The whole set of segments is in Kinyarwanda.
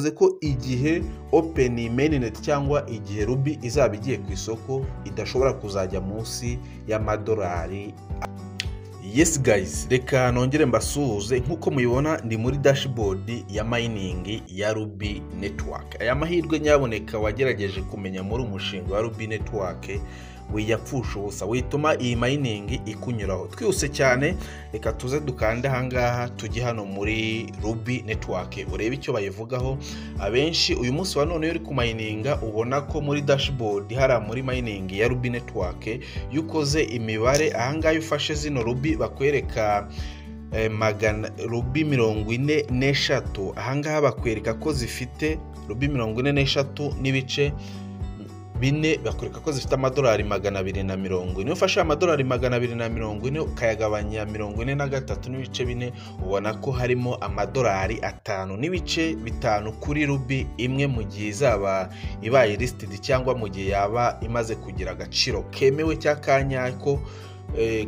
bivuze ko igihe open mainnet cyangwa igihe Ruby izaba igiye ku isoko idashobora kuzajya munsi y'amadolari. Yes guys, reka nongere mbasuhuze. Nkuko mubibona ndi muri dashboard ya mining ya Ruby network. Aya mahirwe nyaboneka wagerageje kumenya muri umushinga wa Ruby network wiyapfusha ubusa, wituma iyi mining ikunyuraho. Twihuse cyane, reka tuze dukande ahangaha tujye hano muri Ruby network urebe icyo bayivugaho. Abenshi uyu munsi wa none uri ku mininga ubona ko muri dashboard hari muri mining ya Ruby network yukoze imibare ahangaha ufashe zino Ruby bakwereka Ruby 43 ahangaha bakwereka ko zifite Ruby 43 n'ibice bine, bakwereka ko zifite amadolari 240. Niyo ufashe amadolari 240 ukayagabanya 43 n'ibice bine, ubona ko harimo amadolari 5 n'ibice 5 kuri Ruby imwe mu gihe izaba ibaye listed cyangwa mu gihe yaba imaze kugira agaciro kemewe cy'akanyako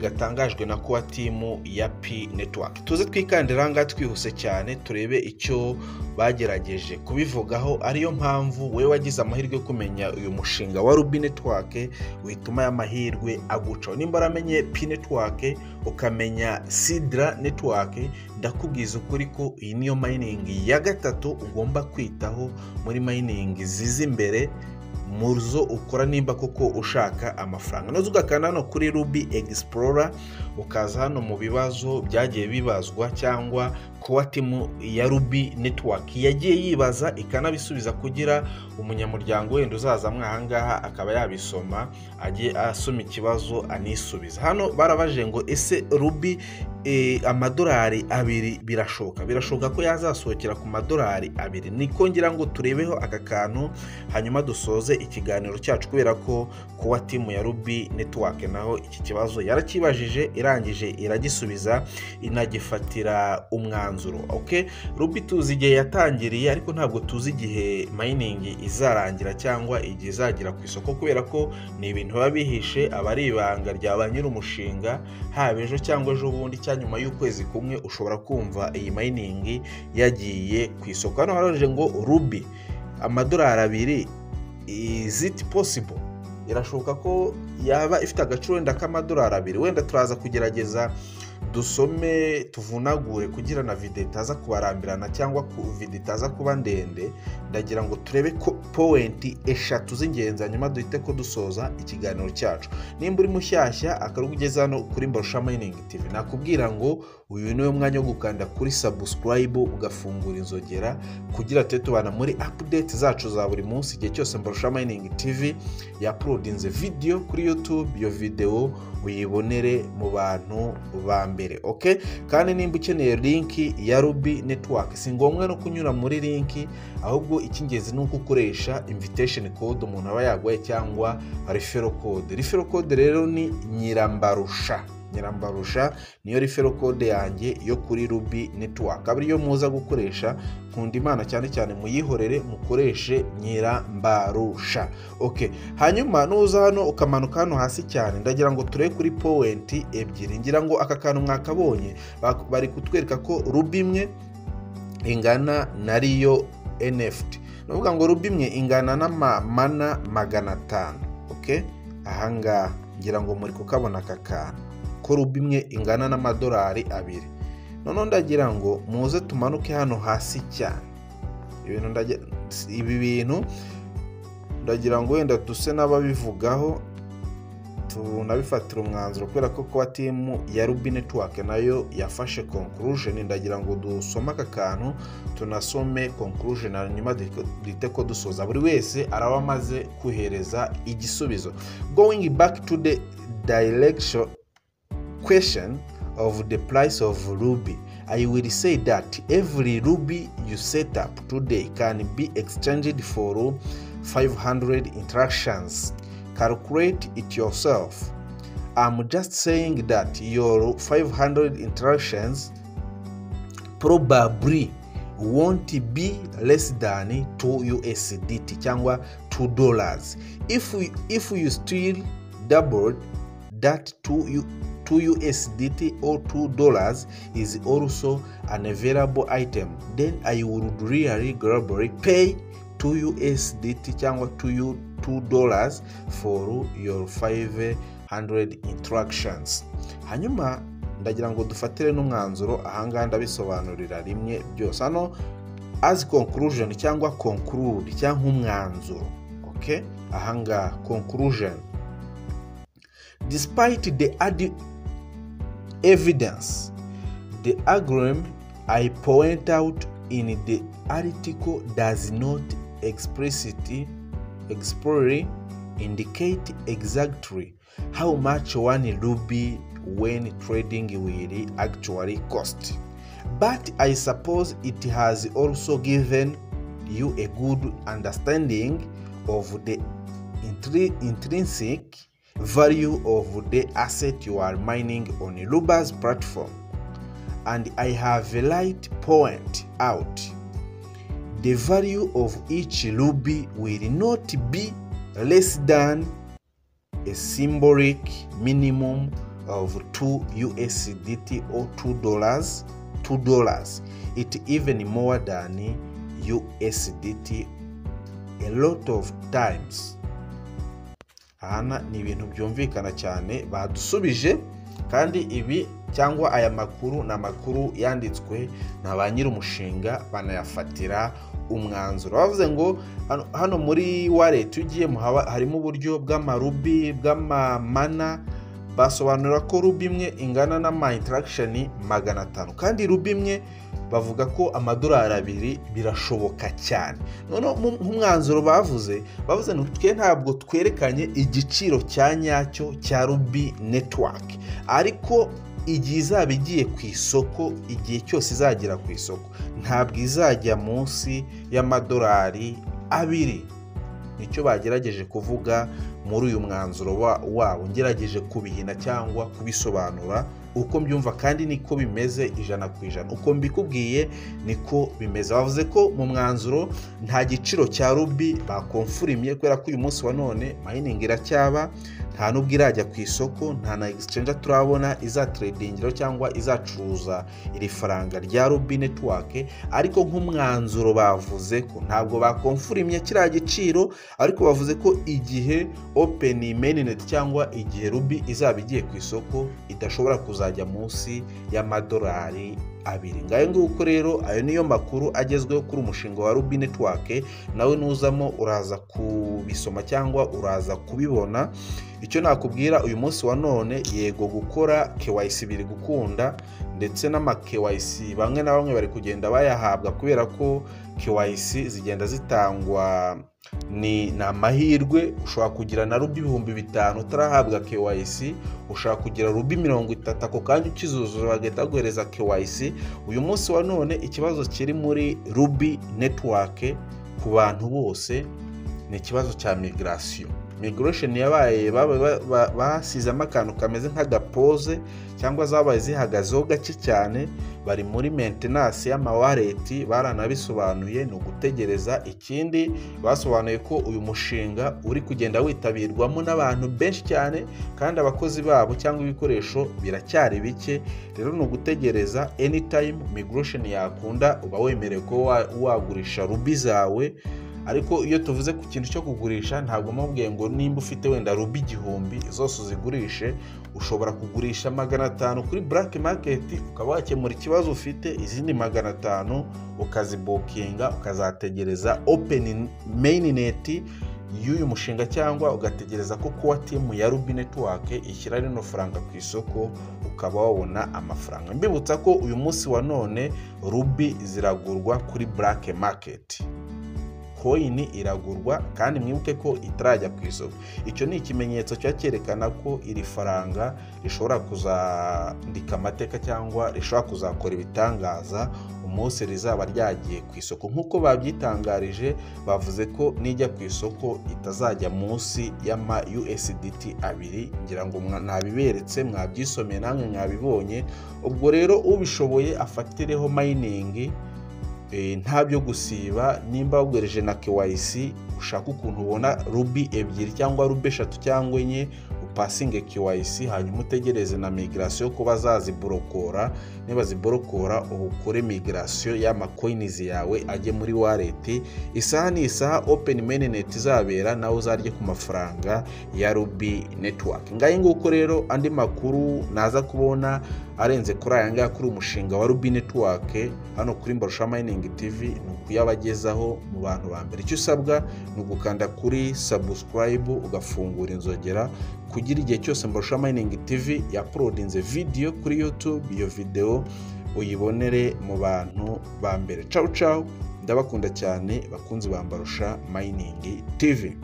gatangajwe na kuwa timu ya P network. Tuze twikandira nga twihuse cyane turebe icyo bagerageje kubivugaho. Ariyo mpamvu we wagize amahirwe yo kumenya uyu mushinga wa Ruby network wituma y'amahirwe agucaho. Nimba ramenye P network ukamenya Sidra network, ndakubwiza ukuri ko iyi niyo mining ya gatatu ugomba kwitaho muri mining zizi imbere muzo ukora nimba koko ushaka amafaranga. Nozo ugakana hano kuri Ruby Explorer ukaza hano mu bibazo byagiye bibazwa cyangwa kuwa timu ya Ruby network yagiye yibaza ikanabisubiza kugira umunyamuryango wenda uzaza mwahangaha akaba yabisoma agiye asoma ikibazo anisubiza. Hano barabaje ngo ese Ruby amadolari 2 birashoboka ko yazasohokera ku madolari 2? Niko ngira ngo turebeho aka kantu hanyuma dusoze ikiganiro cyacu, kubera ko kuwa timu ya Ruby network naho iki kibazo yarakibajije irangije iragisubiza inagifatira umwanzuro. Okay, Ruby tuzi igihe yatangiriye ariko ntabwo tuzi igihe mining izarangira cyangwa igihe izagira ku isoko, kubera ko ni ibintu babihishe abari ibanga rya nyiri umushinga. Haba ejo cyangwa ejo bundi cyanyuma y'ukwezi kumwe ushobora kumva iyi mining yagiye ku isoko. Hano haraje ngo Ruby amadolari 2, is it possible? Irashoboka ko yaba ifite agaciro wenda k'amadolari 2. Wenda turaza kugerageza dusome tuvunagure kugira na video itaza kubarambirana cyangwa ku video itaza kuba ndende. Ndagira ngo turebe ko point 3 z'ingenzi hanyuma duhite ko dusoza ikiganiro cyacu. Nimba uri mushyashya akarugugeza hano kuri Mbarusha Mining TV, nakubwira ngo uyu niwe mwanya wo gukanda kuri subscribe ugafungura inzogera kugira tubana muri update zacu za buri munsi. Igihe cyose Mbarusha Mining TV ya-uploadinze video kuri YouTube, iyo video uyibonere mu bantu ba mbere. Okay, kandi nimba ukeneye link ya Ruby network si ngombwa no kunyura muri link, ahubwo ikingezi nuko ukoresha invitation code umuntu aba yagwaye cyangwa referral code. Referral code rero ni Nyirambarusha niyo referral code yanjye yo kuri Ruby network. Abariyo muza gukoresha, nkunda Imana cyane cyane muyihorere mukoreshe Nyirambarusha. Okay, hanyuma nuza hano ukamanuka hano hasi cyane, ndagira ngo turebe kuri point 2. Ngira ngo aka kantu mwakabonye bari kutwereka ko Ruby imwe ingana na Rio NFT. Nuvuga ngo Ruby imwe ingana na mana 500. Okay, ahanga ngira ngo muri kukabona aka kantu ko Ruby imwe ingana n'amadolari 2. None ndagira ngo muze tumanuke hano hasi cyane. Ibi bintu ndagira ngo wenda duse n'ababivugaho tunabifatira umwanzuro, kubera ko kwa timu ya Ruby network nayo yafashe conclusion. Ndagira ngo dusoma aka kantu tunasome conclusion hanyuma dite ko dusoza. Buri wese araba amaze kuhereza igisubizo. Going back to the direction question of the price of Ruby, I will say that every Ruby you set up today can be exchanged for 500 interactions. Calculate it yourself. I'm just saying that your 500 interactions probably won't be less than 2 USDT cyangwa $2. If you still doubled that to 2 USDT or $2 is also an available item, then I would really globally pay 2 USDT cyangwa $2 for your 500 interactions. Hanyuma ndagira ngo dufatire n'umwanzuro ahangaha ndabisobanurira rimwe byose. Hano as conclusion cyangwa conclude cyangwa umwanzuro, okay? Ahangaha conclusion: despite the evidence, the argument I point out in the article does not explicitly indicate exactly how much one ruby when trading will actually cost. But I suppose it has also given you a good understanding of the intrinsic value of the asset you are mining on Ruby's platform. And I have a right point out the value of each Ruby will not be less than a symbolic minimum of 2 USDT or $2. It even more than USDT a lot of times. Hana ni ibintu byumvikana cyane badusubije, kandi ibi cyangwa aya makuru na makuru yanditswe na ba nyiri umushinga banayafatira umwanzuro. Bavuze ngo hano muri wallet ugiyemo harimo uburyo bw'amarubi bw'amamana. Basobanura ko rubi imwe ingana na interaction 500, kandi rubi imwe bavuga ko $2 birashoboka cyane. None nk'umwanzuro bavuze ngo twe ntabwo twerekanye igiciro cya nyacyo cya Ruby network, ariko igihe izaba igiye ku isoko, igihe cyose izagira ku isoko ntabwo izajya munsi $2. Nicyo bagerageje kuvuga muri uyu mwanzuro wabo. Ngerageje kubihina cyangwa kubisobanura uko mbyumva, kandi niko bimeze 100%. Uko mbikubwiye niko bimeze. Bavuze ko mu mwanzuro nta giciro cya Ruby bakonfirmye, kubera ko uyu munsi wa none mining iracyaba, nta nubwo irajya ku isoko, nta na exchange turabona iza tradingiro cyangwa izacuruza iri faranga rya Ruby network. Ariko nk'umwanzuro bavuze ko ntabwo bakonfirmye kiriya giciro, ariko bavuze ko igihe open mainnet cyangwa igihe Ruby izaba igiye ku isoko idashobora kuzajya munsi $2. Ngayo nguko rero ayo niyo makuru agezweho kuri umushinga wa Ruby network. Nawe nuzamo uraza kubisoma cyangwa uraza kubibona. Icyo nakubwira uyu munsi wa none, yego gukora KYC biri gukunda, ndetse n'ama KYC bamwe na bamwe bari kugenda bayahabwa, kubera ko KYC zigenda zitangwa ni amahirwe. Ushobora kugira na Ruby 5,000 utarahabwa KYC, ushobora kugira Ruby 30 ako kanya ukizuzura bagahita baguhereza KYC. Uyu munsi wa none ikibazo kiri muri Ruby network ku bantu bose ni ikibazo cya migration yabaye basizemo akantu kameze nk'agapoze, cyangwa zabaye zihagazeho gake cyane. Bari muri maintenance y'amawallet, baranabisobanuye ni ugutegereza. Ikindi basobanuye ko uyu mushinga uri kugenda witabirwamo n'abantu benshi cyane, kandi abakozi babo cyangwa ibikoresho biracyari bike. Rero ni ugutegereza, anytime migration yakunda uba wemerewe ko wagurisha Ruby zawe. Ariko iyo tuvuze ku kintu cyo kugurisha, ntabwo mubwiye ngo nimba ufite wenda Ruby 1000 zose uzigurishe. Ushobora kugurisha 500 kuri black market, ukaba wakemura ikibazo ufite, izindi 500 ukazibukinga, ukazategereza open mainnet y'uyu mushinga, cyangwa ugategereza ko kuwa team ya Ruby network ishyira rino faranga ku isoko, ukaba wabona amafaranga. Mbibutsa ko uyu munsi wa none Ruby ziragurwa kuri black market. Coin iragurwa, kandi mwibuke ko itarajya ku isoko. Icyo ni ikimenyetso cyerekana ko iri faranga rishobora kuzandika amateka cyangwa rishobora kuzakora ibitangaza umunsi rizaba ryagiye ku isoko. Nk'uko babyitangarije, bavuze ko nijya ku isoko itazajya munsi y'ama USDT 2. Ngira ngo nabiberetse, mwabyisomeye namwe mwabibonye. Ubwo rero ubishoboye afatireho mining, nta byo gusiba. Nimba wagwereje na KYC, ushaka ukuntu ubona Ruby 2 cyangwa Ruby 3 cyangwa 4, upasinge KYC hanyuma utegereze na migration ko bazaziborokora. Niba ziborokora ukore migration y'amacoins yawe ajye muri wallet. Isaha ni isaha Open Mainnet izabera nawe uzarye ku mafaranga ya Ruby Network. Ngaye nguko rero andi makuru naza kubona arenze kuri aya ngaya kuri umushinga wa Ruby Network hano kuri Mbarusha Mining TV ni ukuyabagezaho mu bantu ba mbere. Icyo usabwa ni ugukanda kuri subscribe ugafungura inzogera kugira igihe cyose Mbarusha Mining TV yaploadinze video kuri YouTube iyo video uyibonere mu bantu ba mbere. Ciao ciao, ndabakunda cyane bakunzi ba Mbarusha Mining TV.